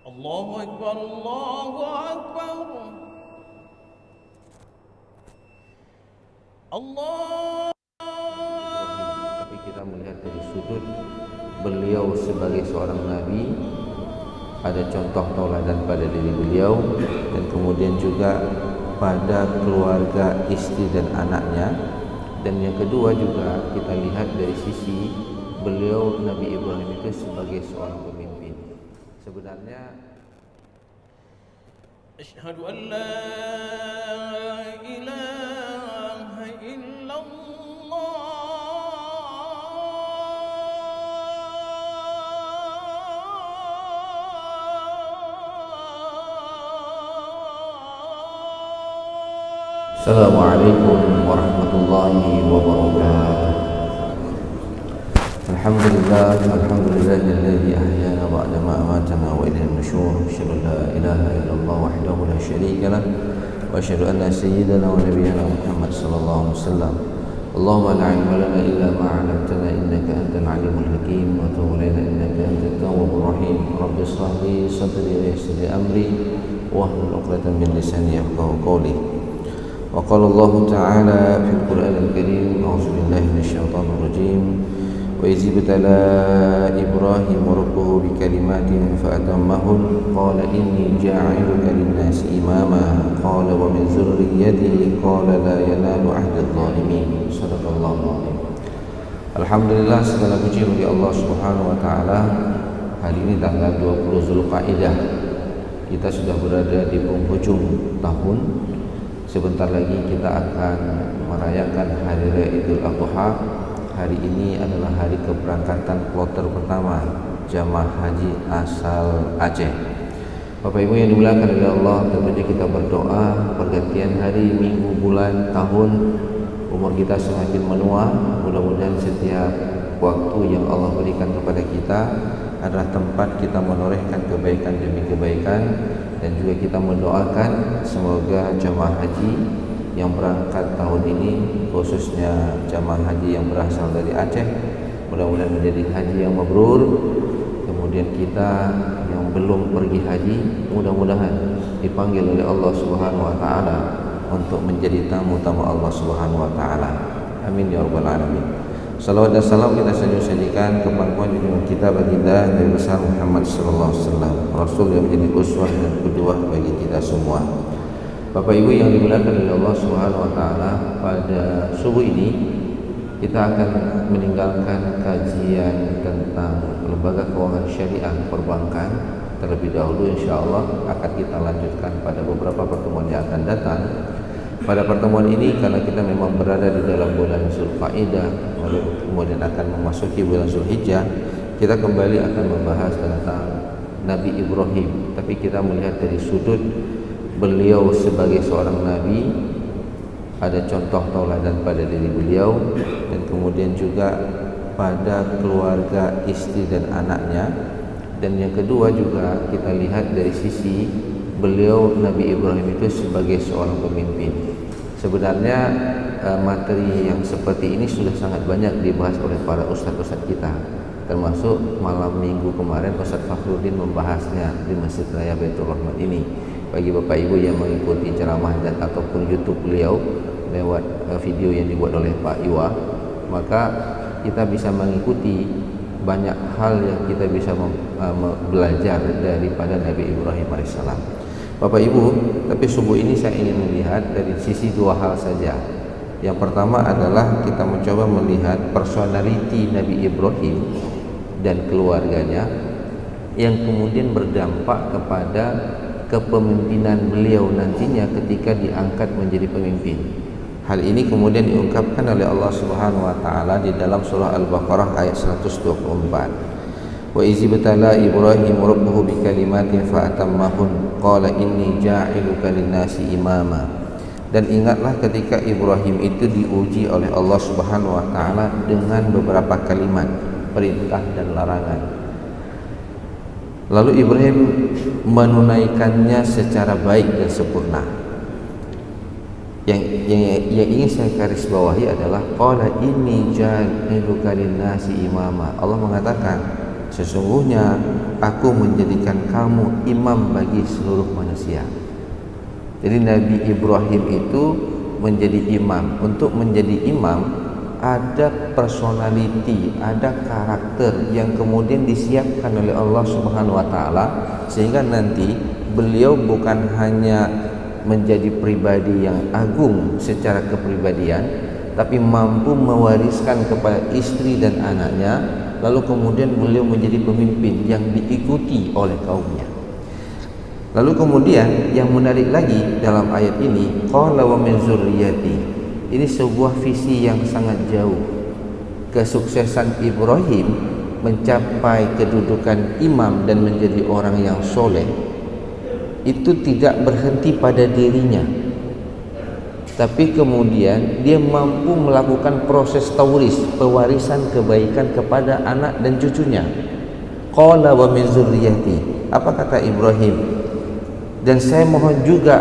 Allahu Akbar, Allahu Akbar. Allah. Tapi kita melihat dari sudut beliau sebagai seorang nabi, ada contoh tauladan pada diri beliau, dan kemudian juga pada keluarga, istri dan anaknya. Dan yang kedua juga kita lihat dari sisi beliau Nabi Ibrahim itu sebagai seorang pemimpin. Sebenarnya Asyhadu an la ilaha illallah. Assalamualaikum warahmatullahi wabarakatuh. Alhamdulillahilladzi ahyana ba'da ma amatana wa ilayhi nusyur. Asyhadu an la ilaha illallah wahdahu la syarika lah wa asyhadu anna sayyidana wa nabiyyana Muhammad sallallahu alaihi wasallam. Allahumma la ilma lana illa ma 'allamtana innaka antal alimul hakim wa tub 'alaina innaka antat tawwabur rahim. Rabbi shrah li sadri wa yassir li amri wahlul 'uqdatam min lisani yafqahu qawli. وقال الله تعالى في القرآن الكريم أعوذ بالله من الشيطان الرجيم وإذ ابتلى إبراهيم ربه بكلمات فأتمهن قال إني جاعلك للناس إماما قال ومن ذريتي قال لا ينال عهد الظالمين صدق الله العظيم. Alhamdulillah, segala puji bagi Allah Subhanahu wa taala. Hari ini tanggal 20 Zulqa'dah. Kita sudah berada di penghujung tahun. Sebentar lagi kita akan merayakan Hari Raya Idul Adha. Hari ini adalah hari keberangkatan kloter pertama jamaah haji asal Aceh. Bapak Ibu yang dimuliakan oleh Allah, tentunya kita berdoa pergantian hari, minggu, bulan, tahun, umur kita semakin menua. Mudah-mudahan setiap waktu yang Allah berikan kepada kita adalah tempat kita menorehkan kebaikan demi kebaikan. Dan juga kita mendoakan semoga jamaah haji yang berangkat tahun ini, khususnya jamaah haji yang berasal dari Aceh, mudah-mudahan menjadi haji yang mabrur. Kemudian kita yang belum pergi haji, mudah-mudahan dipanggil oleh Allah Subhanahu wa taala untuk menjadi tamu-tamu Allah Subhanahu wa taala. Amin ya rabbal alamin. Salawat dan salam kita sajikan kepada junjungan kita baginda Nabi besar Muhammad sallallahu alaihi wasallam, Rasul yang menjadi uswah dan qudwah bagi kita semua. Bapak Ibu yang dimuliakan oleh Allah Subhanahu wa taala, pada subuh ini kita akan meninggalkan kajian tentang lembaga keuangan syariah perbankan terlebih dahulu. Insyaallah akan kita lanjutkan pada beberapa pertemuan yang akan datang. Pada pertemuan ini, karena kita memang berada di dalam bulan Zulqa'dah, kemudian akan memasuki bulan Zulhijjah, kita kembali akan membahas tentang Nabi Ibrahim. Tapi kita melihat dari sudut beliau sebagai seorang nabi, ada contoh tauladan pada diri beliau, dan kemudian juga pada keluarga, istri dan anaknya. Dan yang kedua juga kita lihat dari sisi beliau Nabi Ibrahim itu sebagai seorang pemimpin. Sebenarnya materi yang seperti ini sudah sangat banyak dibahas oleh para ustadz-ustadz kita, termasuk malam minggu kemarin Ustadz Fakhruddin membahasnya di Masjid Raya Baitur Rahmat ini. Bagi Bapak Ibu yang mengikuti ceramah dan ataupun YouTube beliau lewat video yang dibuat oleh Pak Iwa, maka kita bisa mengikuti banyak hal yang kita bisa belajar daripada Nabi Ibrahim alaihissalam. Bapak Ibu, tapi subuh ini saya ingin melihat dari sisi dua hal saja. Yang pertama adalah kita mencoba melihat personality Nabi Ibrahim dan keluarganya yang kemudian berdampak kepada kepemimpinan beliau nantinya ketika diangkat menjadi pemimpin. Hal ini kemudian diungkapkan oleh Allah Subhanahu wa taala di dalam surah Al-Baqarah ayat 124. Wa izi batala Ibrahim rabbuhu bikalimatin fa'atammahun qala inni ja'iluka lin-nasi imama. Dan ingatlah ketika Ibrahim itu diuji oleh Allah Subhanahu wa taala dengan beberapa kalimat perintah dan larangan. Lalu Ibrahim menunaikannya secara baik dan sempurna. Yang ingin saya garis bawahi adalah qala inni ja'iluka lin-nasi imama. Allah mengatakan, sesungguhnya aku menjadikan kamu imam bagi seluruh manusia. Jadi Nabi Ibrahim itu menjadi imam. Untuk menjadi imam ada personality, ada karakter yang kemudian disiapkan oleh Allah Subhanahu wa taala, sehingga nanti beliau bukan hanya menjadi pribadi yang agung secara kepribadian, tapi mampu mewariskan kepada istri dan anaknya, lalu kemudian beliau menjadi pemimpin yang diikuti oleh kaumnya. Lalu kemudian yang menarik lagi dalam ayat ini, qala wa min zurriyyati. Ini sebuah visi yang sangat jauh. Kesuksesan Ibrahim mencapai kedudukan imam dan menjadi orang yang soleh itu tidak berhenti pada dirinya, tapi kemudian dia mampu melakukan proses tauris, pewarisan kebaikan kepada anak dan cucunya. Qala wa min zurriyyati. Apa kata Ibrahim? Dan saya mohon juga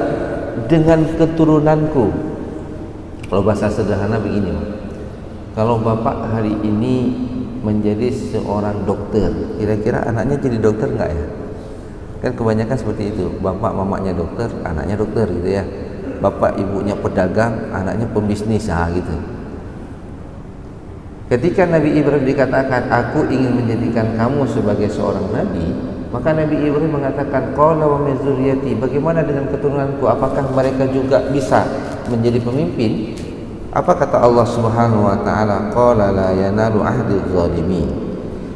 dengan keturunanku. Kalau bahasa sederhana begini, kalau bapak hari ini menjadi seorang dokter, kira-kira anaknya jadi dokter enggak ya? Kan kebanyakan seperti itu, bapak mamanya dokter, anaknya dokter gitu ya. Bapak ibunya pedagang, anaknya pembisnis gitu. Ketika Nabi Ibrahim dikatakan, aku ingin menjadikan kamu sebagai seorang nabi, maka Nabi Ibrahim mengatakan, qala wa min zurriyyati, bagaimana dengan keturunanku, apakah mereka juga bisa menjadi pemimpin? Apa kata Allah Subhanahu wa taala? Qala la yanalu ahdi zalimin.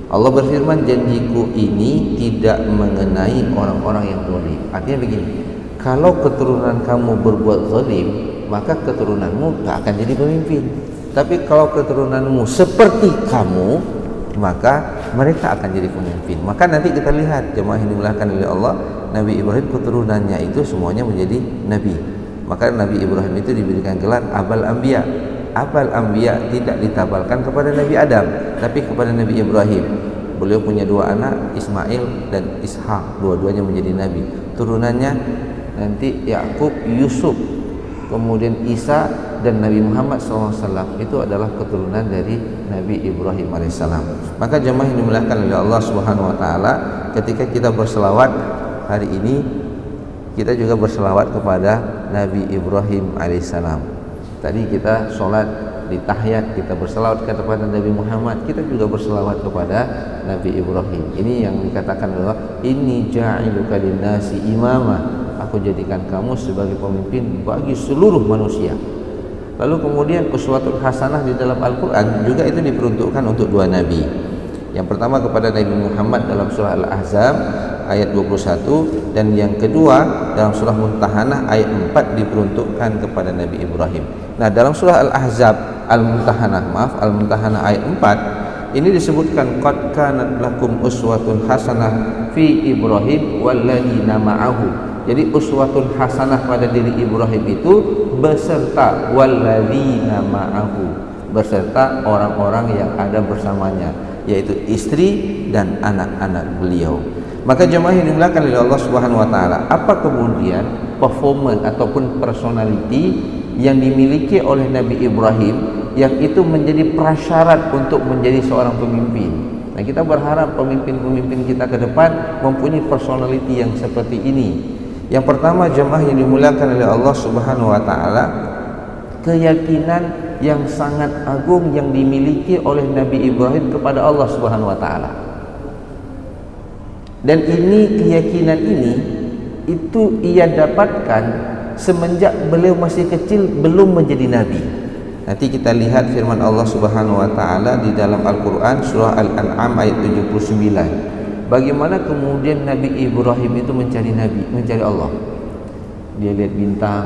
Allah berfirman, janjiku ini tidak mengenai orang-orang yang zalim. Artinya begini, kalau keturunan kamu berbuat zalim, maka keturunanmu tak akan jadi pemimpin. Tapi kalau keturunanmu seperti kamu, maka mereka akan jadi pemimpin. Maka nanti kita lihat, jemaah yang dimuliakan oleh Allah, Nabi Ibrahim keturunannya itu semuanya menjadi nabi. Maka Nabi Ibrahim itu diberikan gelar Abal Anbiya. Abal Anbiya tidak ditabalkan kepada Nabi Adam, tapi kepada Nabi Ibrahim. Beliau punya dua anak, Ismail dan Ishak, dua-duanya menjadi nabi. Turunannya nanti Yakub, Yusuf, kemudian Isa dan Nabi Muhammad SAW itu adalah keturunan dari Nabi Ibrahim AS. Maka jemaah yang dimuliakan oleh Allah Subhanahu wa taala, ketika kita berselawat hari ini, kita juga berselawat kepada Nabi Ibrahim AS. Tadi kita sholat di tahiyat, kita berselawat kepada Nabi Muhammad, kita juga berselawat kepada Nabi Ibrahim. Ini yang dikatakan adalah inni ja'iluka linnasi imama, aku jadikan kamu sebagai pemimpin bagi seluruh manusia. Lalu kemudian uswatul hasanah di dalam Al-Quran juga itu diperuntukkan untuk dua nabi. Yang pertama kepada Nabi Muhammad dalam surah Al-Ahzab ayat 21, dan yang kedua dalam surah Mumtahanah ayat 4 diperuntukkan kepada Nabi Ibrahim. Nah, dalam surah Al-Ahzab Al-Mumtahanah ayat 4 ini disebutkan qad kanat lakum uswatun hasanah fi Ibrahim walladzina ma'ahu. Jadi uswatun hasanah pada diri Ibrahim itu beserta walladzina ma'ahu, beserta orang-orang yang ada bersamanya, yaitu istri dan anak-anak beliau. Maka jemaah yang dimuliakan oleh Allah Subhanahu wa taala, apa kemudian performance ataupun personality yang dimiliki oleh Nabi Ibrahim yang itu menjadi prasyarat untuk menjadi seorang pemimpin? Nah, kita berharap pemimpin-pemimpin kita ke depan mempunyai personality yang seperti ini. Yang pertama, jemaah yang dimuliakan oleh Allah Subhanahu wa taala, keyakinan yang sangat agung yang dimiliki oleh Nabi Ibrahim kepada Allah Subhanahu wa taala. Dan ini, keyakinan ini itu ia dapatkan semenjak beliau masih kecil, belum menjadi nabi. Nanti kita lihat firman Allah Subhanahu wa taala di dalam Al-Qur'an surah Al-An'am ayat 79. Bagaimana kemudian Nabi Ibrahim itu mencari nabi, mencari Allah. Dia lihat bintang,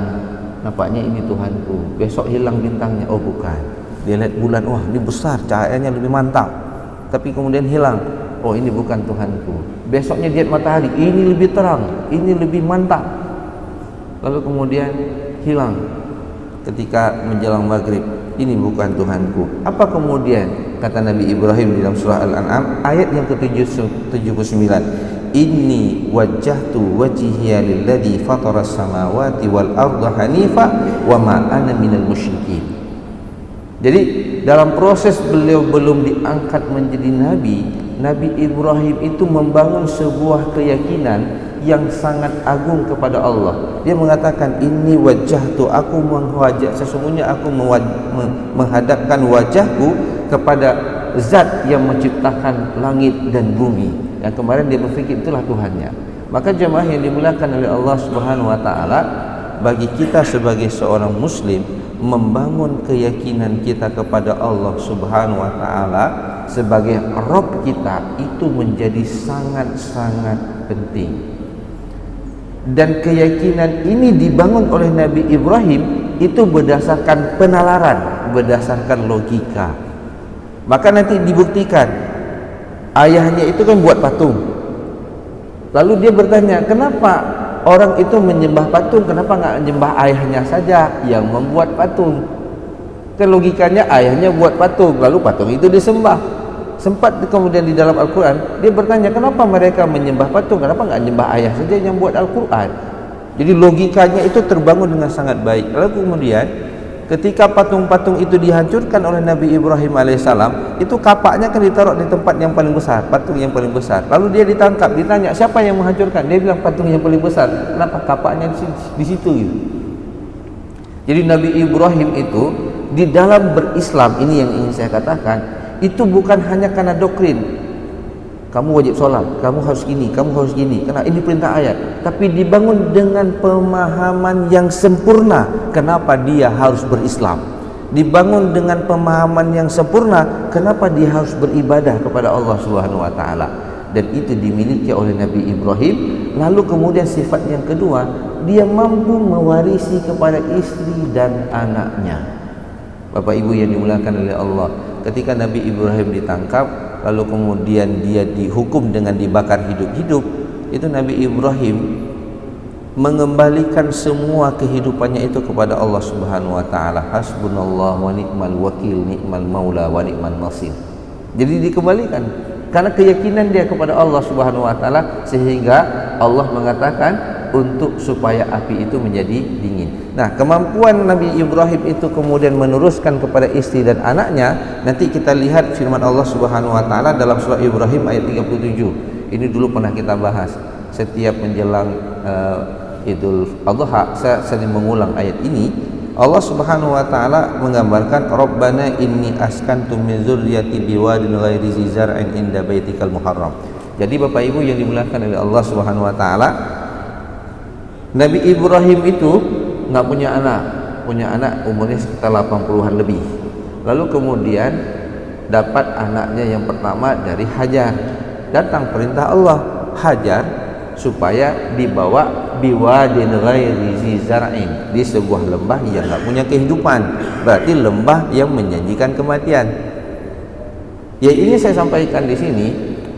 nampaknya ini Tuhanku. Besok hilang bintangnya, oh bukan. Dia lihat bulan, wah ini besar, cahayanya lebih mantap. Tapi kemudian hilang, oh ini bukan Tuhanku. Besoknya lihat matahari, ini lebih terang, ini lebih mantap. Lalu kemudian hilang ketika menjelang maghrib, ini bukan Tuhanku. Apa kemudian kata Nabi Ibrahim di dalam surah Al-An'am ayat yang ke-79, inni wajjahtu wajhiya lilladzi fataras samawati wal arda hanifa wa ma ana minal musyrikin. Jadi dalam proses beliau belum diangkat menjadi nabi, Nabi Ibrahim itu membangun sebuah keyakinan yang sangat agung kepada Allah. Dia mengatakan, ini wajjahtu, aku menghadap, sesungguhnya aku menghadapkan wajahku kepada zat yang menciptakan langit dan bumi. Yang kemarin dia berfikir itulah Tuhannya. Maka jemaah yang dimuliakan oleh Allah Subhanahu wa taala, bagi kita sebagai seorang muslim membangun keyakinan kita kepada Allah Subhanahu wa taala sebagai Rabb kita itu menjadi sangat-sangat penting. Dan keyakinan ini dibangun oleh Nabi Ibrahim itu berdasarkan penalaran, berdasarkan logika. Maka nanti dibuktikan, ayahnya itu kan buat patung. Lalu dia bertanya, kenapa orang itu menyembah patung, kenapa nggak menyembah ayahnya saja yang membuat patung? Kan logikanya ayahnya buat patung, lalu patung itu disembah. Sempat kemudian di dalam Al-Quran dia bertanya, kenapa mereka menyembah patung, kenapa nggak menyembah ayah saja yang buat Al-Quran? Jadi logikanya itu terbangun dengan sangat baik. Lalu kemudian ketika patung-patung itu dihancurkan oleh Nabi Ibrahim alaihissalam, itu kapaknya kan ditaruh di tempat yang paling besar, patung yang paling besar. Lalu dia ditangkap, ditanya siapa yang menghancurkan, dia bilang patung yang paling besar. Kenapa kapaknya di situ gitu? Jadi Nabi Ibrahim itu di dalam berislam, ini yang ingin saya katakan, itu bukan hanya karena doktrin, kamu wajib sholat, kamu harus gini, kamu harus gini, karena ini perintah ayat, tapi dibangun dengan pemahaman yang sempurna kenapa dia harus berislam, dibangun dengan pemahaman yang sempurna kenapa dia harus beribadah kepada Allah Subhanahu wa taala. Dan itu dimiliki oleh Nabi Ibrahim. Lalu kemudian sifat yang kedua, dia mampu mewarisi kepada istri dan anaknya. Bapak Ibu yang dimuliakan oleh Allah, ketika Nabi Ibrahim ditangkap lalu kemudian dia dihukum dengan dibakar hidup-hidup, itu Nabi Ibrahim mengembalikan semua kehidupannya itu kepada Allah Subhanahu wa taala. Hasbunallah wa ni'mal wakil, ni'mal maula wa ni'man nasir. Jadi dikembalikan karena keyakinan dia kepada Allah Subhanahu wa taala, sehingga Allah mengatakan untuk supaya api itu menjadi dingin. Nah, kemampuan Nabi Ibrahim itu kemudian meneruskan kepada istri dan anaknya. Nanti kita lihat firman Allah Subhanahu wa taala dalam surah Ibrahim ayat 37. Ini dulu pernah kita bahas. Setiap menjelang Idul Adha saya sering mengulang ayat ini. Allah Subhanahu wa taala menggambarkan, Rabbana inni askantu min dzurriyyati biwadin ghairi zi zar'in inda baitikal muharram. Jadi Bapak Ibu yang dimuliakan oleh Allah Subhanahu wa taala, Nabi Ibrahim itu nggak punya anak umurnya sekitar 80-an lebih. Lalu kemudian dapat anaknya yang pertama dari Hajar. Datang perintah Allah, Hajar supaya dibawa biwadin ghairi zi zar'in, di sebuah lembah yang nggak punya kehidupan, berarti lembah yang menjanjikan kematian. Ya, ini saya sampaikan di sini,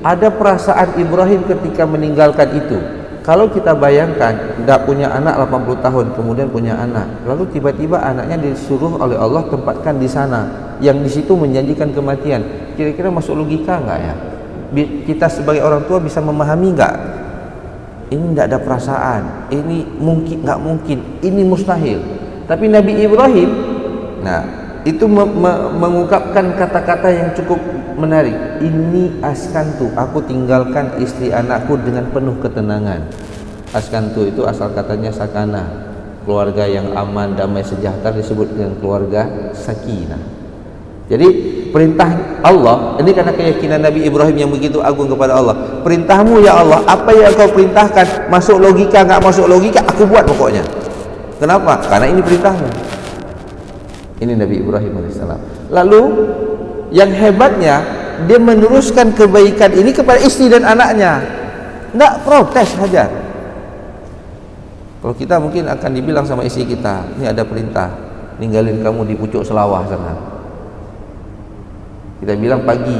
ada perasaan Ibrahim ketika meninggalkan itu. Kalau kita bayangkan, tidak punya anak 80 tahun, kemudian punya anak, lalu tiba-tiba anaknya disuruh oleh Allah tempatkan di sana, yang di situ menjanjikan kematian. Kira-kira masuk logika nggak ya? Kita sebagai orang tua bisa memahami nggak? Ini tidak ada perasaan, ini mungkin nggak mungkin, ini mustahil. Tapi Nabi Ibrahim, nah itu mengungkapkan kata-kata yang cukup menarik. Ini askantu, aku tinggalkan istri anakku dengan penuh ketenangan. Askantu itu asal katanya sakana, keluarga yang aman, damai, sejahtera, disebut dengan keluarga sakinah. Jadi perintah Allah ini karena keyakinan Nabi Ibrahim yang begitu agung kepada Allah. Perintahmu ya Allah, apa yang kau perintahkan, masuk logika nggak masuk logika, aku buat pokoknya. Kenapa? Karena ini perintahmu. Ini Nabi Ibrahim alaihissalam. Lalu yang hebatnya, dia meneruskan kebaikan ini kepada istri dan anaknya. Nggak protes Hajar. Kalau kita mungkin akan dibilang sama istri kita, ini ada perintah, ninggalin kamu di pucuk selawah sana. Kita bilang pagi,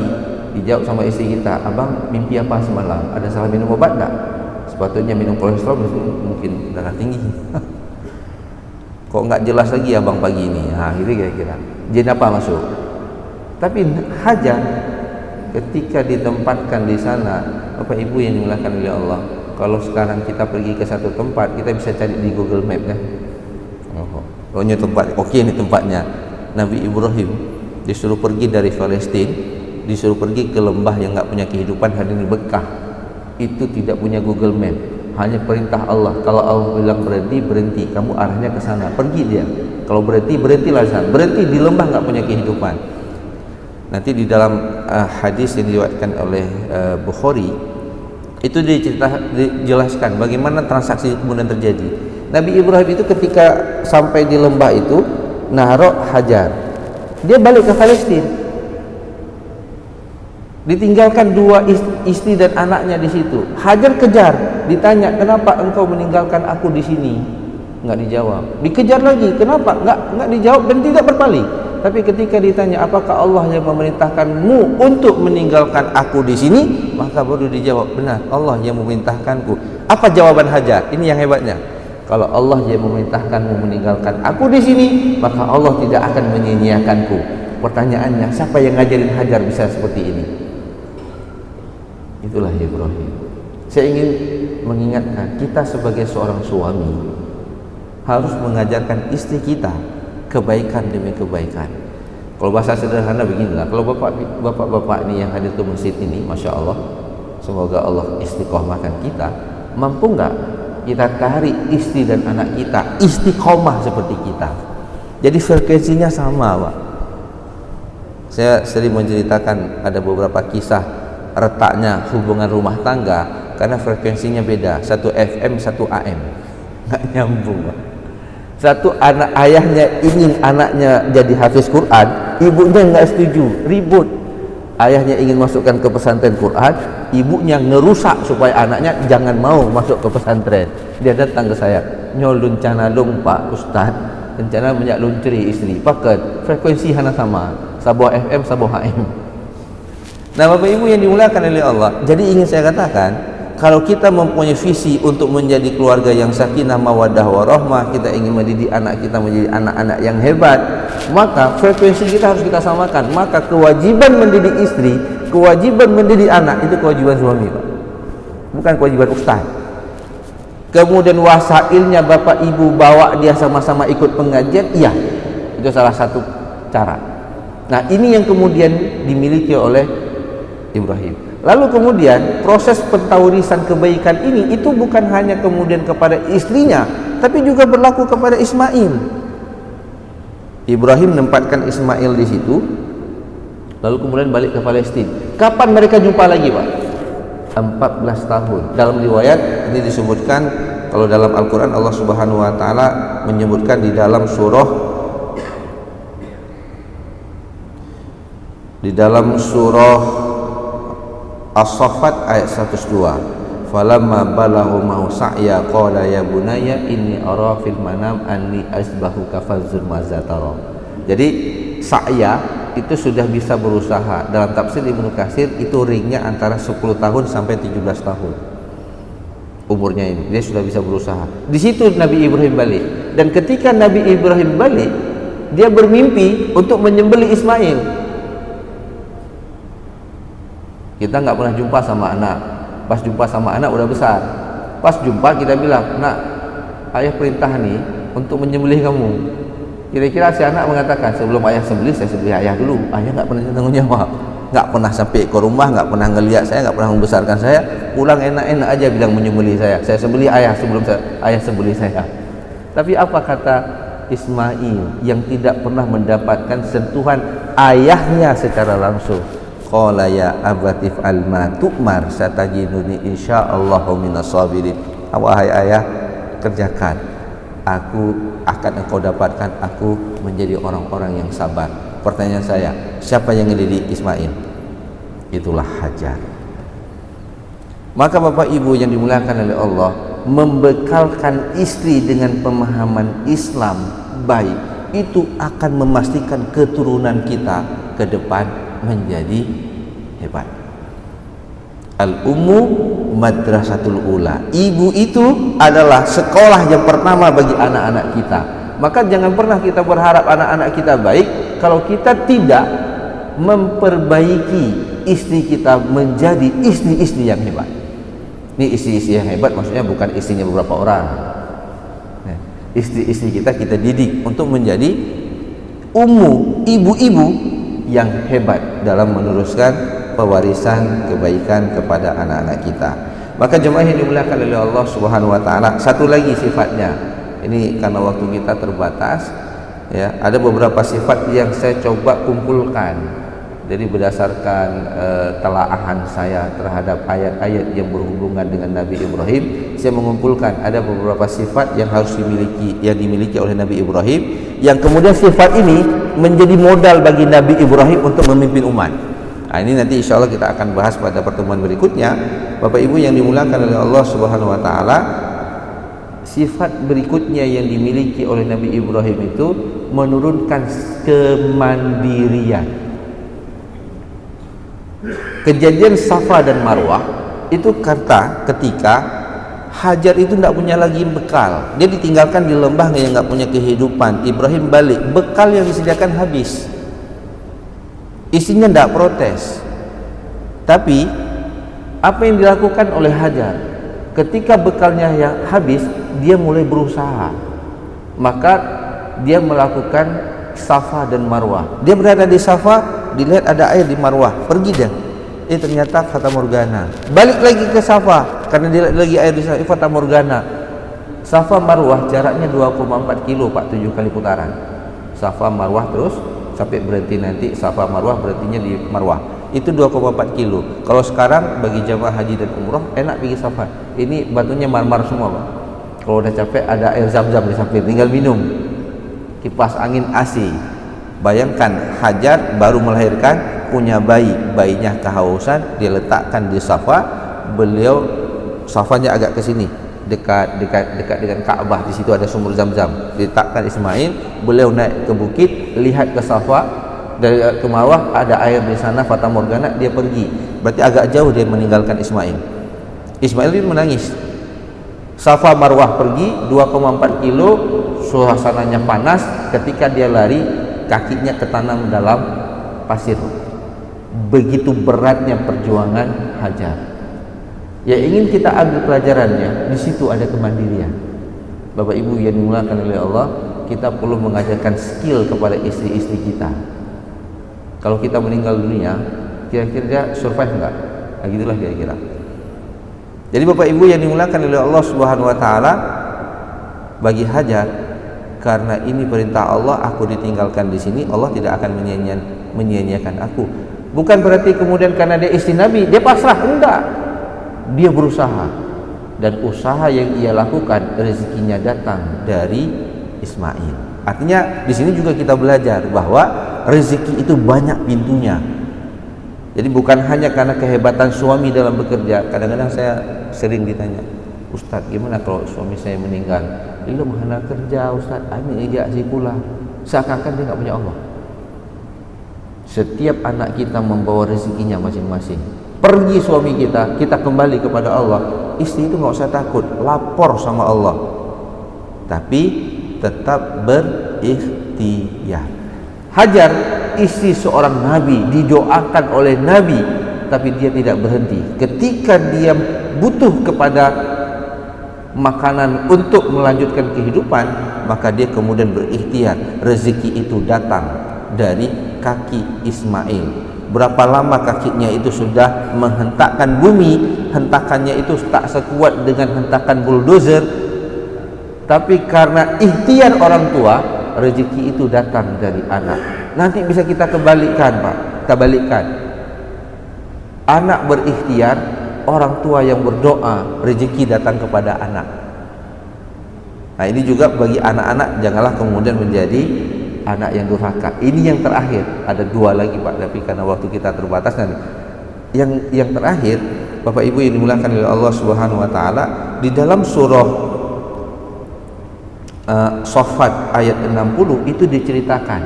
dijawab sama istri kita, abang mimpi apa semalam? Ada salah minum obat enggak? Sepatutnya minum kolesterol, mungkin darah tinggi. Kok nggak jelas lagi abang pagi ini? Nah, gitu kira-kira. Jin apa masuk? Tapi Hajar ketika ditempatkan di sana, Bapak Ibu yang dimuliakan oleh Allah, kalau sekarang kita pergi ke satu tempat, kita bisa cari di Google Map kan? Oh, ini tempat, oke ini tempatnya. Nabi Ibrahim disuruh pergi dari Palestina disuruh pergi ke lembah yang nggak punya kehidupan, hadir di Mekah, itu tidak punya Google Map, hanya perintah Allah. Kalau Allah bilang berhenti, berhenti, kamu arahnya ke sana, pergi dia. Kalau berhenti, berhentilah sana. Berhenti di lembah nggak punya kehidupan. Nanti di dalam hadis yang diriwayatkan oleh Bukhari itu dijelaskan bagaimana transaksi kemudian terjadi. Nabi Ibrahim itu ketika sampai di lembah itu naruh Hajar, dia balik ke Palestina, ditinggalkan dua istri dan anaknya di situ. Hajar kejar, ditanya, kenapa engkau meninggalkan aku di sini? Nggak dijawab. Dikejar lagi, kenapa? Nggak dijawab dan tidak berpaling. Tapi ketika ditanya, apakah Allah yang memerintahkanmu untuk meninggalkan aku di sini? Maka baru dijawab, benar, Allah yang memerintahkanku. Apa jawaban Hajar? Ini yang hebatnya. Kalau Allah yang memerintahkanmu meninggalkan aku di sini, maka Allah tidak akan menyia-nyiakanku. Pertanyaannya, siapa yang ngajarin Hajar bisa seperti ini? Itulah Ibrahim. Saya ingin mengingatkan, kita sebagai seorang suami harus mengajarkan istri kita kebaikan demi kebaikan. Kalau bahasa sederhana beginilah, kalau bapak-bapak ini yang hadir ke masjid ini, Masya Allah, semoga Allah istiqomahkan kita. Mampu nggak kita cari istri dan anak kita istiqomah seperti kita? Jadi frekuensinya sama, Pak. Saya sering menceritakan ada beberapa kisah retaknya hubungan rumah tangga karena frekuensinya beda, satu FM satu AM, nggak nyambung, Pak. Satu anak ayahnya ingin anaknya jadi hafiz Quran, ibunya nggak setuju, ribut. Ayahnya ingin masukkan ke pesantren Quran, ibunya ngerusak supaya anaknya jangan mau masuk ke pesantren. Dia datang ke saya, nyol rencana dong Pak Ustaz, rencana banyak lunceri istri, paket frekuensi hana sama, sabuah FM sabuah AM. Nah Bapak Ibu yang dimuliakan oleh Allah, jadi ingin saya katakan, kalau kita mempunyai visi untuk menjadi keluarga yang sakinah mawaddah warahmah, kita ingin mendidik anak kita menjadi anak-anak yang hebat, maka frekuensi kita harus kita samakan. Maka kewajiban mendidik istri, kewajiban mendidik anak itu kewajiban suami, Pak, bukan kewajiban ustaz. Kemudian wasailnya bapak ibu bawa dia sama-sama ikut pengajian, iya, itu salah satu cara. Nah ini yang kemudian dimiliki oleh Ibrahim. Lalu kemudian proses pentaurisan kebaikan ini itu bukan hanya kemudian kepada istrinya, tapi juga berlaku kepada Ismail. Ibrahim menempatkan Ismail di situ, lalu kemudian balik ke Palestina. Kapan mereka jumpa lagi, Pak? 14 tahun. Dalam riwayat ini disebutkan, kalau dalam Al-Quran Allah Subhanahu Wa Taala menyebutkan di dalam surah As-Saffat ayat 102. Falamma balaghu mau sa'ya qala ya bunayya inni ara fil manam anni asbahuka fanzur madza tara. Jadi sa'ya itu sudah bisa berusaha. Dalam tafsir Ibnu Katsir itu ringnya antara 10 tahun sampai 17 tahun. Umurnya ini dia sudah bisa berusaha. Di situ Nabi Ibrahim balik. Dan ketika Nabi Ibrahim balik, dia bermimpi untuk menyembelih Ismail. Kita nggak pernah jumpa sama anak. Pas jumpa sama anak udah besar. Pas jumpa kita bilang, nak, ayah perintah nih untuk menyembelih kamu. Kira-kira si anak mengatakan, sebelum ayah sembelih, saya sembelih ayah dulu. Ayah nggak pernah tanggung jawab, nggak pernah sampai ke rumah, nggak pernah ngelihat saya, nggak pernah membesarkan saya. Pulang enak-enak aja bilang menyembelih saya. Saya sembelih ayah sebelum ayah sembelih saya. Tapi apa kata Ismail yang tidak pernah mendapatkan sentuhan ayahnya secara langsung? Qala ya abatif alma tu'mar satajiduni insyaallahu minas sabirin. Wahai ayah, kerjakan, aku akan engkau dapatkan aku menjadi orang-orang yang sabar. Pertanyaan saya, siapa yang ngedidik Ismail? Itulah Hajar. Maka Bapak Ibu yang dimuliakan oleh Allah, membekalkan istri dengan pemahaman Islam baik itu akan memastikan keturunan kita ke depan menjadi hebat. Al-ummu madrasatul ula. Ibu itu adalah sekolah yang pertama bagi anak-anak kita. Maka jangan pernah kita berharap anak-anak kita baik kalau kita tidak memperbaiki istri kita menjadi istri-istri yang hebat. Ini istri-istri yang hebat maksudnya bukan istrinya beberapa orang. Istri-istri kita didik untuk menjadi ummu, ibu-ibu yang hebat dalam meneruskan pewarisan kebaikan kepada anak-anak kita. Maka jemaah yang dimuliakan oleh Allah Subhanahu wa taala, satu lagi sifatnya. Ini karena waktu kita terbatas, ya, ada beberapa sifat yang saya coba kumpulkan. Jadi berdasarkan telaahan saya terhadap ayat-ayat yang berhubungan dengan Nabi Ibrahim, saya mengumpulkan ada beberapa sifat yang harus dimiliki oleh Nabi Ibrahim, yang kemudian sifat ini menjadi modal bagi Nabi Ibrahim untuk memimpin umat. Nah, ini nanti insya Allah kita akan bahas pada pertemuan berikutnya. Bapak Ibu yang dimuliakan oleh Allah Subhanahu wa taala, sifat berikutnya yang dimiliki oleh Nabi Ibrahim itu menurunkan kemandirian. Kejadian Safa dan Marwah itu kata ketika Hajar itu tidak punya lagi bekal, dia ditinggalkan di lembah yang nggak punya kehidupan. Ibrahim balik, bekal yang disediakan habis. Istrinya tidak protes, tapi apa yang dilakukan oleh Hajar ketika bekalnya yang habis, dia mulai berusaha. Maka dia melakukan Safa dan Marwah. Dia berada di Safa, dilihat ada air di Marwah, pergi dia. Ternyata fata morgana. Balik lagi ke Safa karena dilihat lagi air di Safa, fata morgana. Safa Marwah jaraknya 2,4 kilo Pak, 7 kali putaran. Safa Marwah terus sampai berhenti, nanti Safa Marwah berhentinya di Marwah. Itu 2,4 kilo. Kalau sekarang bagi jamaah haji dan umroh enak pergi Safa. Ini batunya marmar semua Pak. Kalau udah capek ada air zam-zam di samping, tinggal minum. Kipas angin AC. Bayangkan Hajar baru melahirkan, punya bayi, bayinya kehausan, dia letakkan di Safa. Beliau Safanya agak ke sini, dekat dengan Ka'bah, di situ ada sumur Zam-Zam. Diletakkan Ismail, beliau naik ke bukit, lihat ke Safa, dari ke Marwah ada air di sana, fata morgana, dia pergi. Berarti agak jauh dia meninggalkan Ismail. Ismail itu menangis. Safa Marwah pergi 2,4 kilo, suasananya panas. Ketika dia lari, kakinya ketanam dalam pasir. Begitu beratnya perjuangan Hajar. Ya, ingin kita ambil pelajarannya, di situ ada kemandirian. Bapak Ibu yang dimuliakan oleh Allah, kita perlu mengajarkan skill kepada istri-istri kita. Kalau kita meninggal dunia, kira-kira survive enggak? Nah, gitulah kira-kira. Jadi Bapak Ibu yang dimuliakan oleh Allah Subhanahu wa taala, bagi Hajar, karena ini perintah Allah, aku ditinggalkan di sini, Allah tidak akan menyia-nyiakan aku. Bukan berarti kemudian karena dia istri Nabi dia pasrah, enggak. Dia berusaha, dan usaha yang ia lakukan rezekinya datang dari Ismail. Artinya di sini juga kita belajar bahwa rezeki itu banyak pintunya. Jadi bukan hanya karena kehebatan suami dalam bekerja. Kadang-kadang saya sering ditanya, Ustadz, gimana kalau suami saya meninggal? Dia menghana kerja, Ustadz, ini ijazah pula. Seakan-akan dia nggak punya Allah. Setiap anak kita membawa rezekinya masing-masing. Pergi suami kita, kita kembali kepada Allah. Istri itu nggak usah takut, lapor sama Allah. Tapi tetap berikhtiar. Hajar, istri seorang Nabi, didoakan oleh Nabi, tapi dia tidak berhenti. Ketika dia butuh kepada makanan untuk melanjutkan kehidupan, maka dia kemudian berikhtiar. Rezeki itu datang dari kaki Ismail. Berapa lama kakinya itu sudah menghentakkan bumi, hentakannya itu tak sekuat dengan hentakan bulldozer, tapi karena ikhtiar orang tua, rezeki itu datang dari anak. Nanti bisa kita kebalikan Pak, kita balikkan. Anak berikhtiar, orang tua yang berdoa, rezeki datang kepada anak. Nah, ini juga bagi anak-anak, janganlah kemudian menjadi anak yang durhaka. Ini yang terakhir, ada 2 lagi Pak, tapi karena waktu kita terbatas nanti. Yang terakhir, Bapak Ibu yang dimuliakan oleh Allah Subhanahu wa taala, di dalam surah Shaffat ayat 60 itu diceritakan.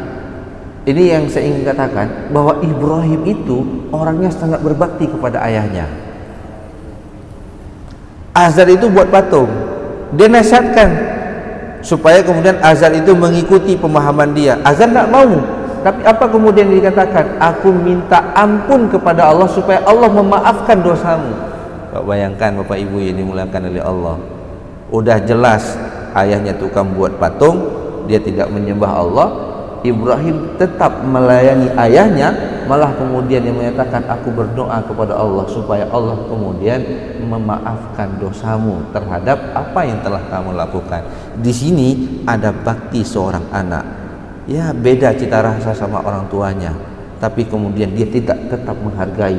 Ini yang saya ingin katakan, bahwa Ibrahim itu orangnya sangat berbakti kepada ayahnya. Azar itu buat patung, dia nasihatkan supaya kemudian Azar itu mengikuti pemahaman dia. Azar tak mau, tapi apa kemudian dikatakan? Aku minta ampun kepada Allah supaya Allah memaafkan dosamu. Bayangkan Bapak Ibu yang dimuliakan oleh Allah, udah jelas ayahnya tukang buat patung, dia tidak menyembah Allah, Ibrahim tetap melayani ayahnya, malah kemudian dia menyatakan, aku berdoa kepada Allah supaya Allah kemudian memaafkan dosamu terhadap apa yang telah kamu lakukan. Di sini ada bakti seorang anak. Ya, beda cita rasa sama orang tuanya, tapi kemudian dia tidak tetap menghargai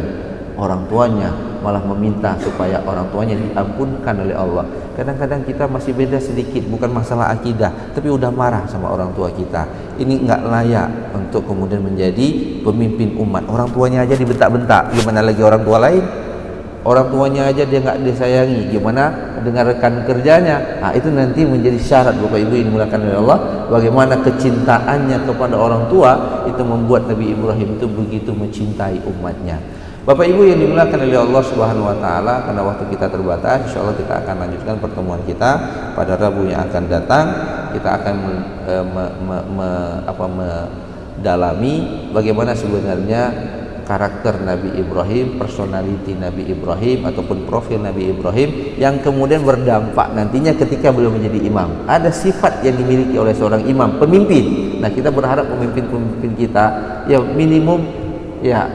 orang tuanya, malah meminta supaya orang tuanya diampunkan oleh Allah. Kadang-kadang kita masih beda sedikit, bukan masalah akidah, tapi udah marah sama orang tua kita. Ini nggak layak untuk kemudian menjadi pemimpin umat. Orang tuanya aja dibentak-bentak, gimana lagi orang tua lain? Orang tuanya aja dia nggak disayangi, gimana dengan rekan kerjanya? Nah, itu nanti menjadi syarat Bapak Ibu yang dimuliakan oleh Allah. Bagaimana kecintaannya kepada orang tua itu membuat Nabi Ibrahim itu begitu mencintai umatnya. Bapak Ibu yang dimuliakan oleh Allah Subhanahu wa taala, karena waktu kita terbatas, insyaallah kita akan lanjutkan pertemuan kita pada Rabu yang akan datang. Kita akan mendalami bagaimana sebenarnya karakter Nabi Ibrahim, personality Nabi Ibrahim ataupun profil Nabi Ibrahim yang kemudian berdampak nantinya ketika beliau menjadi imam. Ada sifat yang dimiliki oleh seorang imam, pemimpin. Nah, kita berharap pemimpin-pemimpin kita ya minimum ya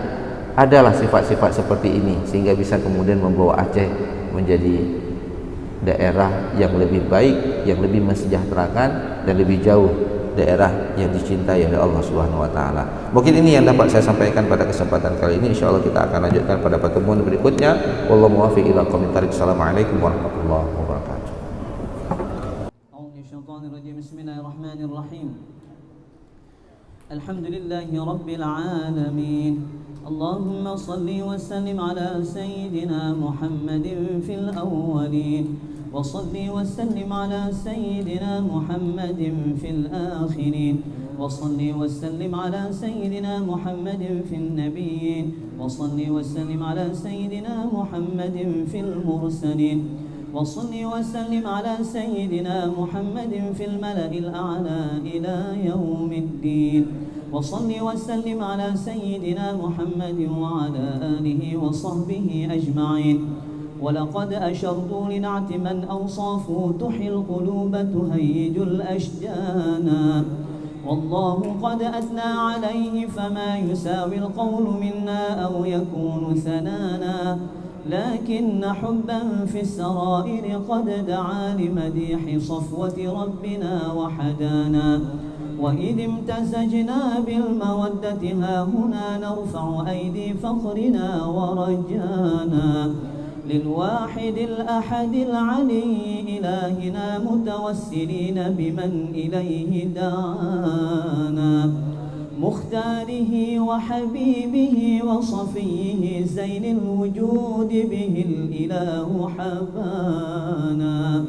adalah sifat-sifat seperti ini, sehingga bisa kemudian membawa Aceh menjadi daerah yang lebih baik, yang lebih mensejahterakan dan lebih jauh daerah yang dicintai oleh Allah Subhanahu wa taala. Mungkin ini yang dapat saya sampaikan pada kesempatan kali ini. Insyaallah kita akan lanjutkan pada pertemuan berikutnya. Wallahu muwaffiq ila aqwamit thariq. Assalamualaikum warahmatullahi wabarakatuh. Bismillahirrahmanirrahim. Alhamdulillahi rabbil alamin. Allahumma salli wa sallim ala sayyidina Muhammadin fil awwalin. وصل وسلم على سيدنا محمد في الآخرين وصل وسلم على سيدنا محمد في النبيين وصل وسلم على سيدنا محمد في المرسلين وصل وسلم على سيدنا محمد في الملأ الأعلى إلى يوم الدين وصل وسلم على سيدنا محمد وعلى آله وصحبه أجمعين. ولقد أشرت لنعت من أوصافه تحيي القلوب تهيج الأشجان والله قد أثنى عليه فما يساوي القول منا أو يكون ثنانا لكن حبا في السرائر قد دعا لمديح صفوة ربنا وحدانا وإذ امتزجنا بالمودة ها هنا نرفع أيدي فخرنا ورجانا للواحد الأحد العلي إلهنا متوسلين بمن إليه دعانا مختاره وحبيبه وصفيه زين الوجود به الإله حبانا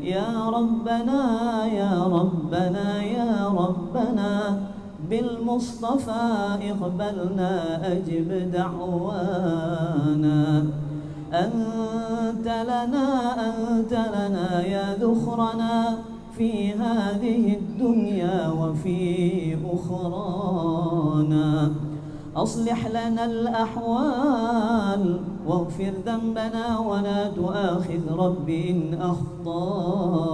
يا ربنا يا ربنا يا ربنا بالمصطفى اقبلنا أجب دعوانا أنت لنا يا ذخرنا في هذه الدنيا وفي أخرانا أصلح لنا الأحوال واغفر ذنبنا ولا تؤاخذ رب إن أخطانا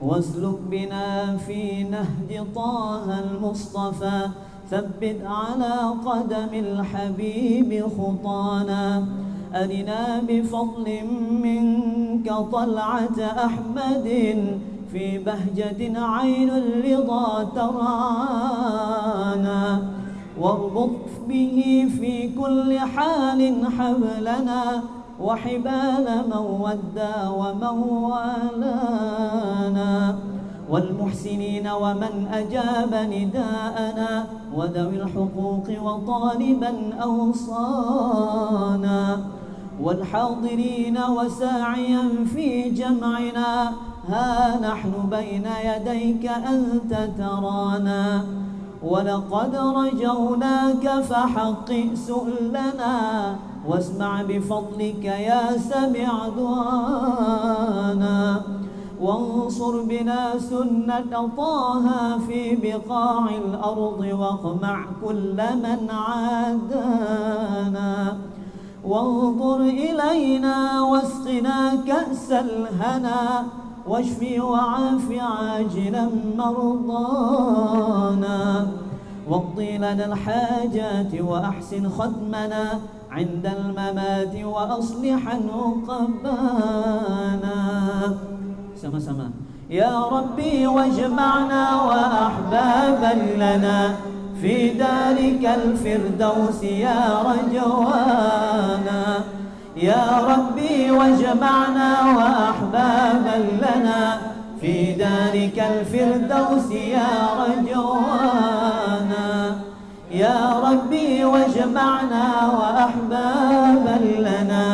واسلك بنا في نهج طه المصطفى ثبت على قدم الحبيب خطانا أرنا بفضل منك طلعة أحمد في بهجة عين الرضا ترعانا واربط به في كل حال حبلنا وحبال من ودى ومن والانا والمحسنين ومن أجاب نداءنا وذوي الحقوق وطالبا أوصانا والحاضرين وساعيا في جمعنا ها نحن بين يديك أنت ترانا ولقد رجوناك فحقق سؤلنا واسمع بفضلك يا سميع دعانا وانصر بنا سنة طه في بقاع الأرض واقمع كل من عادانا وانظر إلينا واسقنا كأس الهنا واشفي وعاف عاجلا مرضانا واقضي لنا الحاجات وأحسن ختمنا عند الممات وأصلح عقبانا. sama-sama. يا ربي واجمعنا وأحبابا لنا في دارك الفردوس يا رجوانا. يا ربي واجمعنا وأحبابا لنا في دارك الفردوس يا رجوانا. يا ربي واجمعنا وأحبابا لنا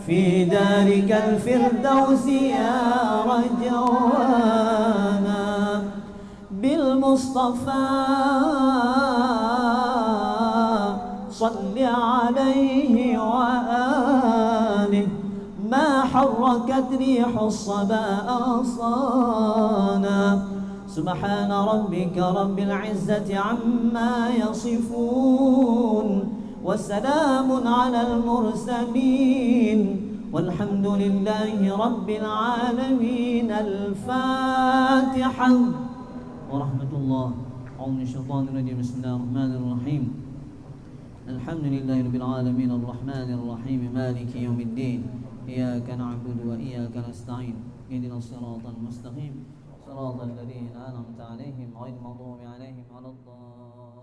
في دارك الفردوس يا رجوانا. بالمصطفى صل عليه وآله ما حركت ريح الصبا أغصانا. سبحان ربك رب العزة عما يصفون وسلام على المرسلين والحمد لله رب العالمين. الفاتحة ورحمة الله. أعوذ من الشيطان الرجيم. بسم الله الرحمن الرحيم. الحمد لله رب العالمين الرحمن الرحيم مالك يوم الدين. إياك نعبد وإياك نستعين. اهدنا الصراط المستقيم صراط الذين أنعمت عليهم غير المغضوب عليهم ولا الضالين.